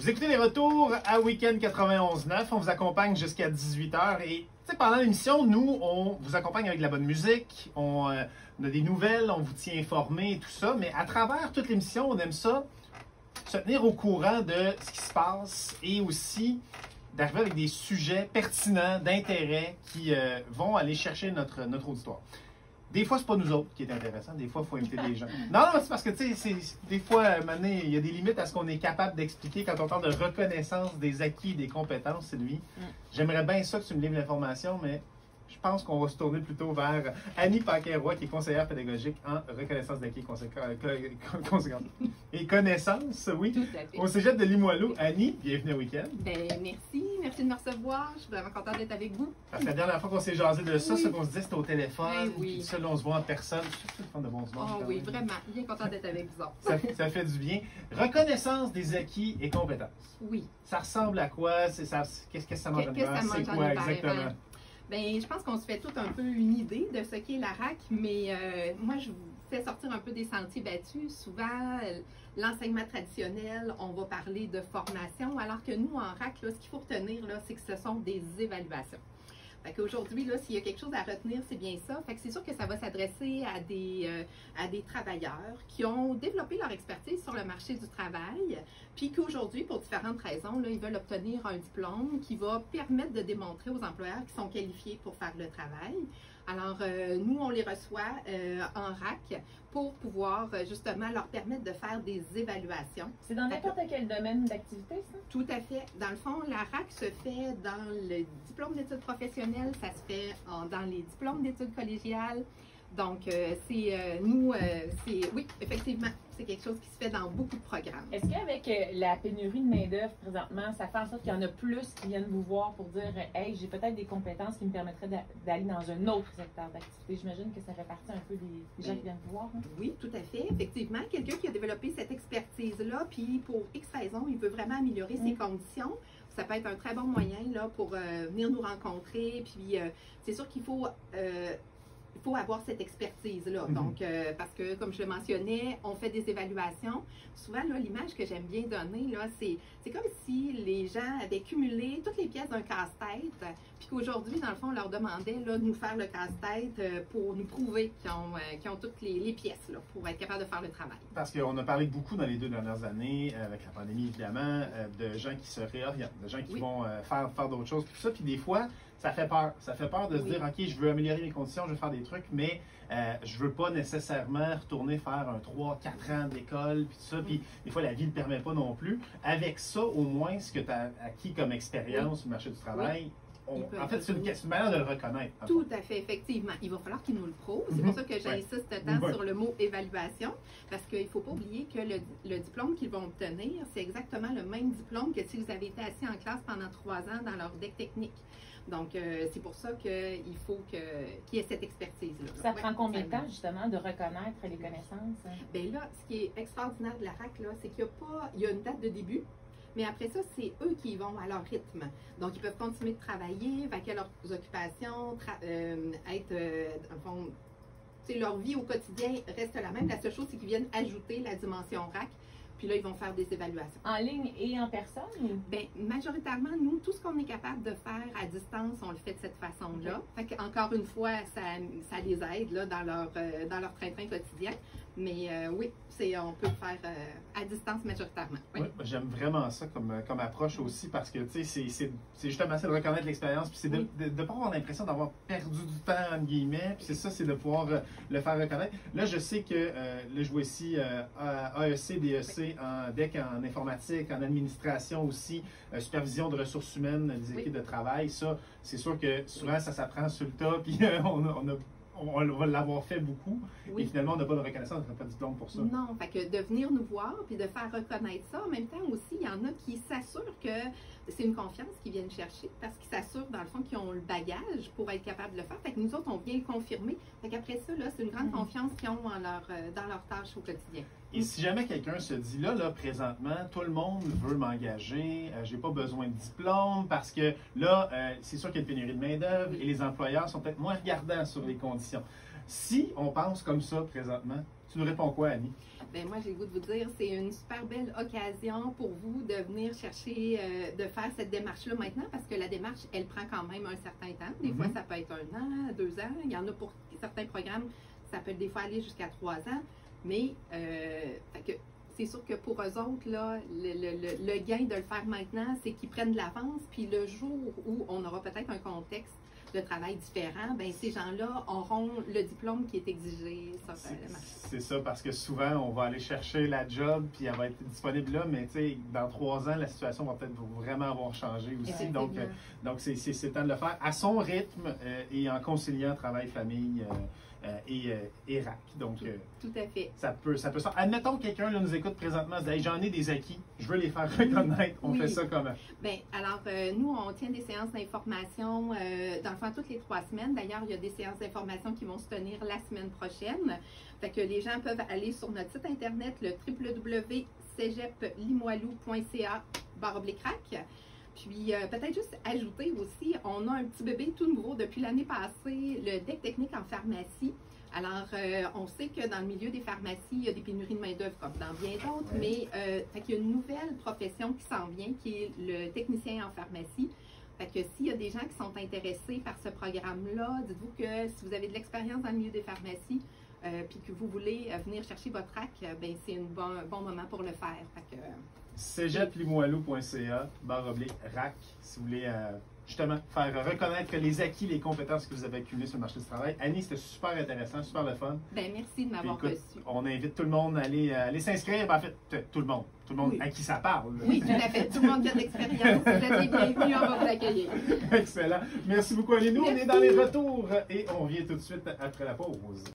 Vous écoutez les retours à Week-end 91.9. On vous accompagne jusqu'à 18h. Et pendant l'émission, nous, on vous accompagne avec de la bonne musique. On a des nouvelles, on vous tient informé et tout ça. Mais à travers toute l'émission, on aime ça, se tenir au courant de ce qui se passe et aussi d'arriver avec des sujets pertinents, d'intérêt qui vont aller chercher notre auditoire. Des fois, c'est pas nous autres qui est intéressant. Des fois, il faut inviter des gens. Non, c'est parce que, tu sais, des fois, il y a des limites à ce qu'on est capable d'expliquer quand on parle de reconnaissance des acquis et des compétences, Sylvie. J'aimerais bien ça que tu me livres l'information, mais je pense qu'on va se tourner plutôt vers Annie Paquin-Roy, qui est conseillère pédagogique en reconnaissance d'acquis et connaissances, oui, au Cégep de Limoilou. Annie, bienvenue au Week-end. Ben, merci de me recevoir. Je suis vraiment contente d'être avec vous. Parce que la dernière fois qu'on s'est jasé de ça, ce qu'on se dit, c'était au téléphone. Oui. Seul, on se voit en personne. C'est le fun de bon se voir. Oh oui, vraiment. Bien contente d'être avec vous autres. Ça fait du bien. Reconnaissance des acquis et compétences. Oui. Ça ressemble à quoi? Qu'est-ce que ça mange en hiver? C'est quoi exactement? Ben, je pense qu'on se fait tout un peu une idée de ce qu'est la RAC, mais moi, je vous fais sortir un peu des sentiers battus. Souvent, l'enseignement traditionnel, on va parler de formation, alors que nous, en RAC, là, ce qu'il faut retenir, c'est que ce sont des évaluations. Fait qu'aujourd'hui, là, s'il y a quelque chose à retenir, c'est bien ça. Fait que c'est sûr que ça va s'adresser à des travailleurs qui ont développé leur expertise sur le marché du travail, puis qu'aujourd'hui, pour différentes raisons, là, ils veulent obtenir un diplôme qui va permettre de démontrer aux employeurs qu'ils sont qualifiés pour faire le travail. Alors, nous, on les reçoit en RAC pour pouvoir justement leur permettre de faire des évaluations. C'est dans n'importe quel domaine d'activité, ça? Tout à fait. Dans le fond, la RAC se fait dans le diplôme d'études professionnelles, ça se fait dans les diplômes d'études collégiales. Donc, oui, effectivement, c'est quelque chose qui se fait dans beaucoup de programmes. Est-ce qu'avec la pénurie de main-d'œuvre présentement, ça fait en sorte qu'il y en a plus qui viennent vous voir pour dire « Hey, j'ai peut-être des compétences qui me permettraient d'aller dans un autre secteur d'activité ». J'imagine que ça fait partie un peu des gens qui viennent vous voir. Hein? Oui, tout à fait. Effectivement, quelqu'un qui a développé cette expertise-là, puis pour X raisons, il veut vraiment améliorer ses conditions. Ça peut être un très bon moyen là, pour venir nous rencontrer. Puis, c'est sûr qu'il faut avoir cette expertise-là. Donc, parce que, comme je le mentionnais, on fait des évaluations. Souvent, là, l'image que j'aime bien donner, là, c'est comme si les gens avaient cumulé toutes les pièces d'un casse-tête, puis qu'aujourd'hui, dans le fond, on leur demandait là, de nous faire le casse-tête pour nous prouver qu'ils ont toutes les pièces là, pour être capable de faire le travail. Parce qu'on a parlé beaucoup dans les 2 dernières années, avec la pandémie évidemment, de gens qui se réorientent, de gens qui vont faire d'autres choses, tout ça, puis des fois, ça fait peur. Ça fait peur de se dire, OK, je veux améliorer mes conditions, je veux faire des trucs, mais je veux pas nécessairement retourner faire un 3-4 ans d'école, puis tout ça, puis des fois, la vie ne le permet pas non plus. Avec ça, au moins, ce que tu as acquis comme expérience sur le marché du travail, en fait, c'est une manière de le reconnaître. Tout à fait, effectivement. Il va falloir qu'ils nous le prouvent. C'est pour ça que j'insiste tant sur le mot évaluation, parce qu'il ne faut pas oublier que le diplôme qu'ils vont obtenir, c'est exactement le même diplôme que si vous avez été assis en classe pendant 3 ans dans leur deck technique. Donc, c'est pour ça qu'il faut qu'il y ait cette expertise-là. Ça prend combien de temps, justement, de reconnaître les connaissances? Bien là, ce qui est extraordinaire de la RAC, c'est qu'il y a une date de début, mais après ça, c'est eux qui vont à leur rythme. Donc, ils peuvent continuer de travailler, vaquer leurs occupations, leur vie au quotidien reste la même. La seule chose, c'est qu'ils viennent ajouter la dimension RAC. Puis là, ils vont faire des évaluations. En ligne et en personne? Bien, majoritairement, nous, tout ce qu'on est capable de faire à distance, on le fait de cette façon-là. Fait qu'encore une fois, ça les aide là, dans leur train-train quotidien. Mais oui, on peut le faire à distance majoritairement. Oui. J'aime vraiment ça comme approche aussi parce que c'est justement ça de reconnaître l'expérience, puis c'est de ne pas avoir l'impression d'avoir perdu du temps, entre guillemets, puis c'est de pouvoir le faire reconnaître. Là, je sais que, là, je vois ici AEC, DEC, en DEC, en informatique, en administration aussi, supervision de ressources humaines, des équipes de travail. Ça, c'est sûr que souvent, ça s'apprend sur le tas, puis on va l'avoir fait beaucoup. Et finalement, on n'a pas de reconnaissance, on n'a pas de diplôme pour ça. Non, fait que de venir nous voir puis de faire reconnaître ça. En même temps aussi, il y en a qui s'assurent que c'est une confiance qu'ils viennent chercher parce qu'ils s'assurent, dans le fond, qu'ils ont le bagage pour être capable de le faire. Fait que nous autres, on vient le confirmer. Fait qu'après ça, c'est une grande confiance qu'ils ont dans leurs tâches au quotidien. Et si jamais quelqu'un se dit, là, présentement, tout le monde veut m'engager, j'ai pas besoin de diplôme parce que là, c'est sûr qu'il y a une pénurie de main-d'œuvre et les employeurs sont peut-être moins regardants sur les conditions. Si on pense comme ça présentement, Tu nous réponds quoi, Annie? Ben moi, j'ai le goût de vous dire, c'est une super belle occasion pour vous de venir chercher, de faire cette démarche-là maintenant, parce que la démarche, elle prend quand même un certain temps. Des fois, ça peut être 1 an, 2 ans. Il y en a pour certains programmes, ça peut des fois aller jusqu'à 3 ans. Mais fait que c'est sûr que pour eux autres, là, le gain de le faire maintenant, c'est qu'ils prennent de l'avance. Puis le jour où on aura peut-être un contexte de travail différent, ben ces gens-là auront le diplôme qui est exigé. C'est ça, parce que souvent, on va aller chercher la job, puis elle va être disponible là, mais tu sais, dans 3 ans, la situation va peut-être vraiment avoir changé aussi. Donc c'est temps de le faire à son rythme et en conciliant travail, famille et RAC. Donc, tout à fait. Ça peut ça. Admettons que quelqu'un nous écoute présentement, se dit hey, j'en ai des acquis, je veux les faire reconnaître. On fait ça comment? Bien, alors, nous, on tient des séances d'information, dans le fond, toutes les 3 semaines. D'ailleurs, il y a des séances d'information qui vont se tenir la semaine prochaine. Fait que les gens peuvent aller sur notre site internet, le www.cegeplimoilou.ca/RAC. Puis, peut-être juste ajouter aussi, on a un petit bébé tout nouveau depuis l'année passée, le DEC technique en pharmacie. Alors, on sait que dans le milieu des pharmacies, il y a des pénuries de main-d'œuvre comme dans bien d'autres, mais fait qu'il y a une nouvelle profession qui s'en vient, qui est le technicien en pharmacie. Fait que s'il y a des gens qui sont intéressés par ce programme-là, dites-vous que si vous avez de l'expérience dans le milieu des pharmacies, puis que vous voulez venir chercher votre RAC, ben c'est un bon moment pour le faire. Fait que, cegeplimoilou.ca/RAC si vous voulez justement faire reconnaître les acquis, les compétences que vous avez accumulées sur le marché du travail. Annie, c'était super intéressant, super le fun. Ben merci de m'avoir reçu. On invite tout le monde à aller s'inscrire. Ben, en fait, tout le monde à qui ça parle. Oui, tout à fait. Tout le monde qui a de l'expérience. Vous êtes les bienvenus, on va vous accueillir. Excellent. Merci beaucoup, Annie. Nous, on est dans les retours et on revient tout de suite après la pause.